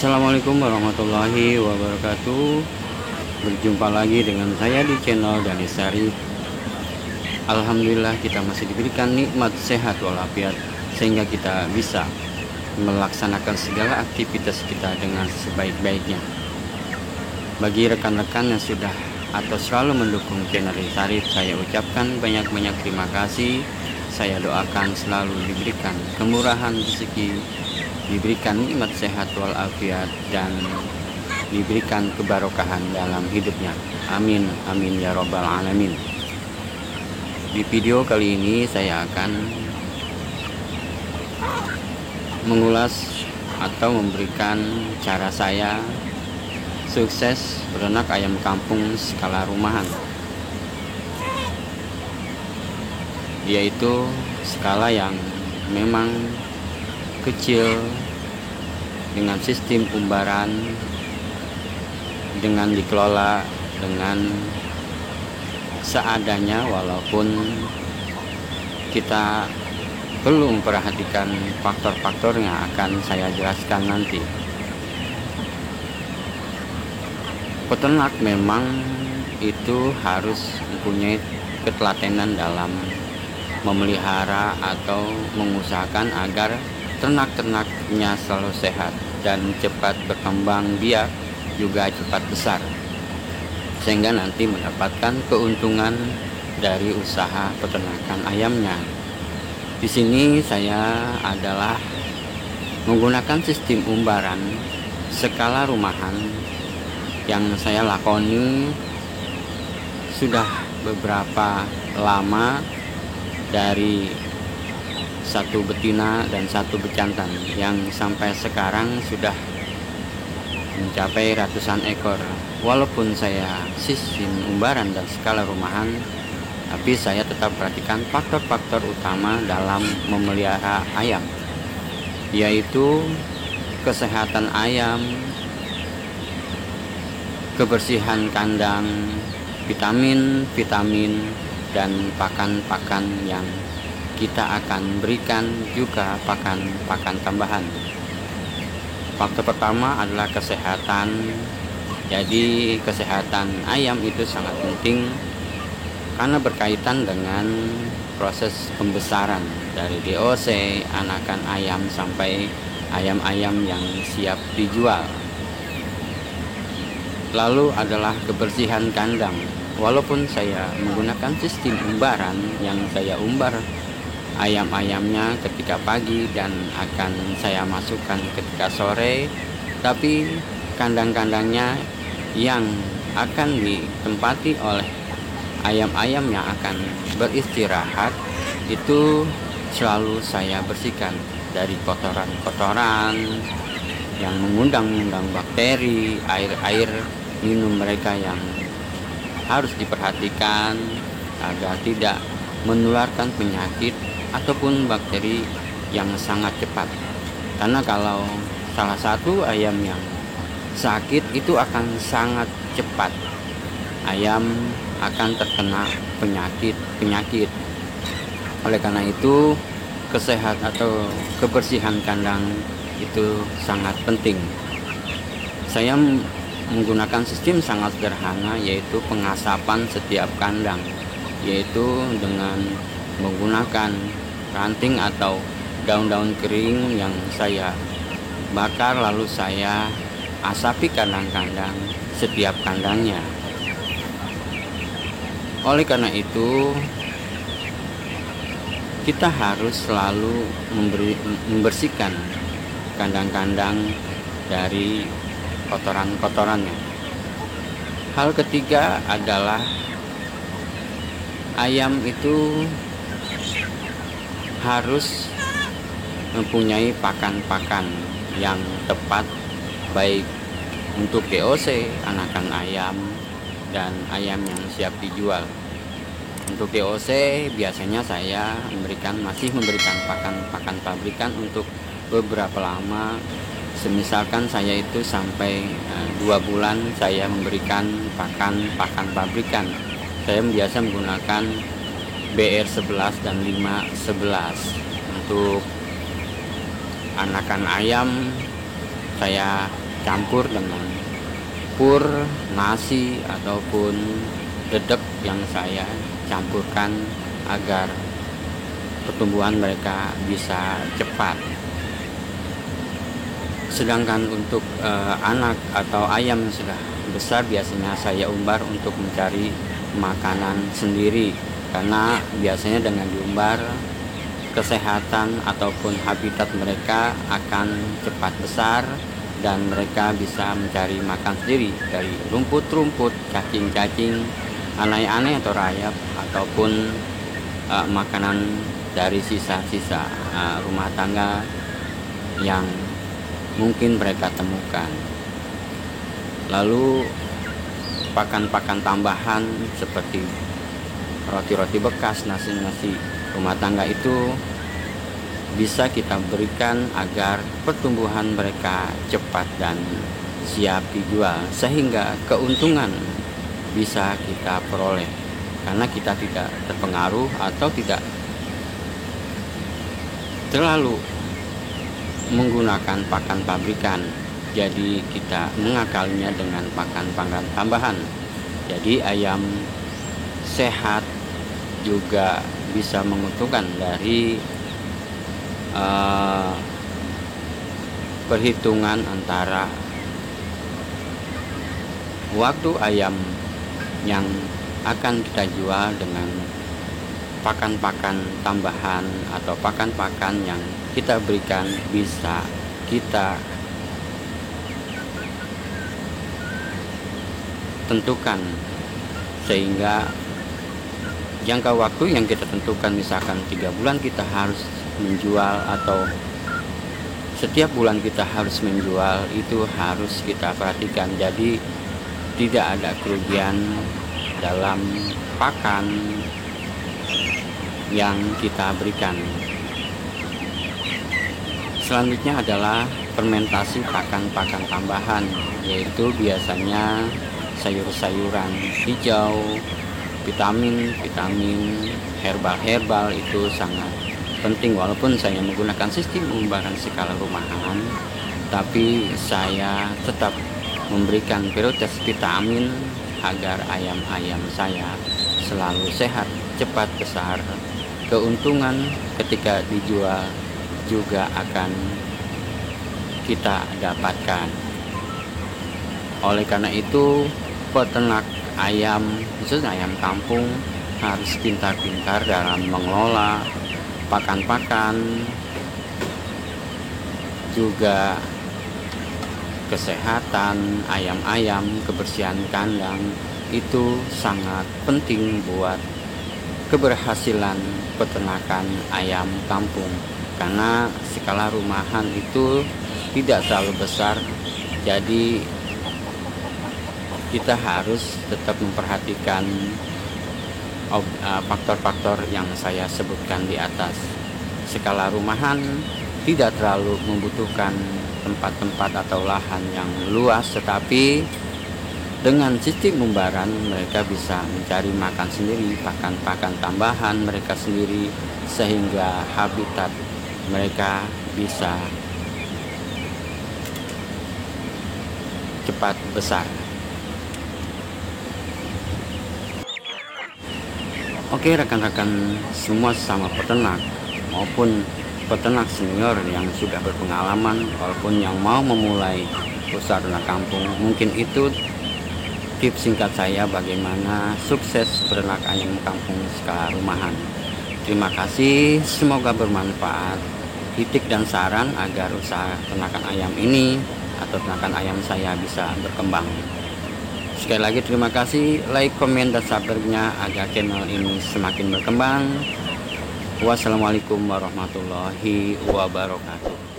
Assalamualaikum warahmatullahi wabarakatuh. Berjumpa lagi dengan saya di channel Dani Syarif. Alhamdulillah kita masih diberikan nikmat sehat walafiat sehingga kita bisa melaksanakan segala aktivitas kita dengan sebaik-baiknya. Bagi rekan-rekan yang sudah atau selalu mendukung channel Dani Syarif, saya ucapkan banyak-banyak terima kasih. Saya doakan selalu diberikan kemurahan rezeki, diberikan nikmat sehat walafiat, dan diberikan kebarokahan dalam hidupnya. Amin, amin ya robbal alamin. Di video kali ini saya akan mengulas atau memberikan cara saya sukses beternak ayam kampung skala rumahan, yaitu skala yang memang kecil dengan sistem umbaran, dengan dikelola dengan seadanya, walaupun kita perlu memperhatikan faktor-faktor yang akan saya jelaskan nanti. Peternak memang itu harus mempunyai ketelatenan dalam memelihara atau mengusahakan agar ternak-ternaknya selalu sehat dan cepat berkembang biak, juga cepat besar, sehingga nanti mendapatkan keuntungan dari usaha peternakan ayamnya. Di sini saya adalah menggunakan sistem umbaran skala rumahan yang saya lakoni sudah beberapa lama, dari satu betina dan satu bejantan yang sampai sekarang sudah mencapai ratusan ekor. Walaupun saya sistem umbaran dan skala rumahan, tapi saya tetap perhatikan faktor-faktor utama dalam memelihara ayam, yaitu kesehatan ayam, kebersihan kandang, vitamin, dan pakan-pakan yang kita akan berikan, juga pakan-pakan tambahan. Faktor pertama adalah kesehatan. Jadi kesehatan ayam itu sangat penting karena berkaitan dengan proses pembesaran dari DOC, anakan ayam, sampai ayam-ayam yang siap dijual. Lalu adalah kebersihan kandang. Walaupun saya menggunakan sistem umbaran yang saya umbar ayam-ayamnya ketika pagi dan akan saya masukkan ketika sore, tapi kandang-kandangnya yang akan ditempati oleh ayam-ayam yang akan beristirahat itu selalu saya bersihkan dari kotoran-kotoran yang mengundang bakteri, air minum mereka yang harus diperhatikan agar tidak menularkan penyakit ataupun bakteri yang sangat cepat. Karena kalau salah satu ayam yang sakit itu akan sangat cepat ayam akan terkena penyakit. Oleh karena itu, kesehatan atau kebersihan kandang itu sangat penting. Saya menggunakan sistem sangat sederhana, yaitu pengasapan setiap kandang, yaitu dengan menggunakan ranting atau daun-daun kering yang saya bakar, lalu saya asapi kandang-kandang setiap kandangnya. Oleh karena itu, kita harus selalu membersihkan kandang-kandang dari kotoran-kotorannya. Hal ketiga adalah ayam itu harus mempunyai pakan-pakan yang tepat, baik untuk DOC, anakan ayam, dan ayam yang siap dijual. Untuk DOC biasanya saya masih memberikan pakan pabrikan untuk beberapa lama. Semisalkan saya itu sampai 2 bulan saya memberikan pakan pabrikan. Saya biasa menggunakan BR11 dan 511. Untuk anakan ayam saya campur dengan pur nasi ataupun dedek yang saya campurkan agar pertumbuhan mereka bisa cepat. Sedangkan untuk anak atau ayam yang sudah besar biasanya saya umbar untuk mencari makanan sendiri, karena biasanya dengan diumbar kesehatan ataupun habitat mereka akan cepat besar dan mereka bisa mencari makan sendiri dari rumput-rumput, cacing-cacing, anai-anai atau rayap, ataupun makanan dari sisa-sisa rumah tangga yang mungkin mereka temukan. Lalu pakan-pakan tambahan seperti roti-roti bekas, nasi-nasi rumah tangga itu bisa kita berikan agar pertumbuhan mereka cepat dan siap dijual, sehingga keuntungan bisa kita peroleh karena kita tidak terpengaruh atau tidak terlalu menggunakan pakan pabrikan. Jadi kita mengakalinya dengan pakan tambahan. Jadi ayam sehat juga bisa menguntungkan dari perhitungan antara waktu ayam yang akan kita jual dengan pakan-pakan tambahan atau pakan-pakan yang kita berikan, bisa kita tentukan sehingga jangka waktu yang kita tentukan, misalkan 3 bulan kita harus menjual atau setiap bulan kita harus menjual, itu harus kita perhatikan. Jadi tidak ada kerugian dalam pakan yang kita berikan. Selanjutnya adalah fermentasi pakan-pakan tambahan, yaitu biasanya sayur-sayuran hijau, vitamin herbal itu sangat penting. Walaupun saya menggunakan sistem pembaran skala rumahan, tapi saya tetap memberikan prioritas vitamin agar ayam-ayam saya selalu sehat, cepat besar. Keuntungan ketika dijual juga akan kita dapatkan. Oleh karena itu, peternak ayam, khususnya ayam kampung, harus pintar-pintar dalam mengelola pakan-pakan, juga kesehatan ayam-ayam, kebersihan kandang itu sangat penting buat keberhasilan peternakan ayam kampung, karena skala rumahan itu tidak terlalu besar. Jadi kita harus tetap memperhatikan faktor-faktor yang saya sebutkan di atas. Skala rumahan tidak terlalu membutuhkan tempat-tempat atau lahan yang luas, tetapi dengan sistem pembaran mereka bisa mencari makan sendiri, pakan-pakan tambahan mereka sendiri, sehingga habitat mereka bisa cepat besar. Oke rekan-rekan semua, sama peternak maupun peternak senior yang sudah berpengalaman, walaupun yang mau memulai usaha ternak kampung, mungkin itu tips singkat saya bagaimana sukses beternak ayam kampung skala rumahan. Terima kasih, semoga bermanfaat, titik dan saran agar usaha ternakan ayam ini atau ternakan ayam saya bisa berkembang. Sekali lagi terima kasih, like, komen, dan subscribe-nya agar channel ini semakin berkembang. Wassalamualaikum warahmatullahi wabarakatuh.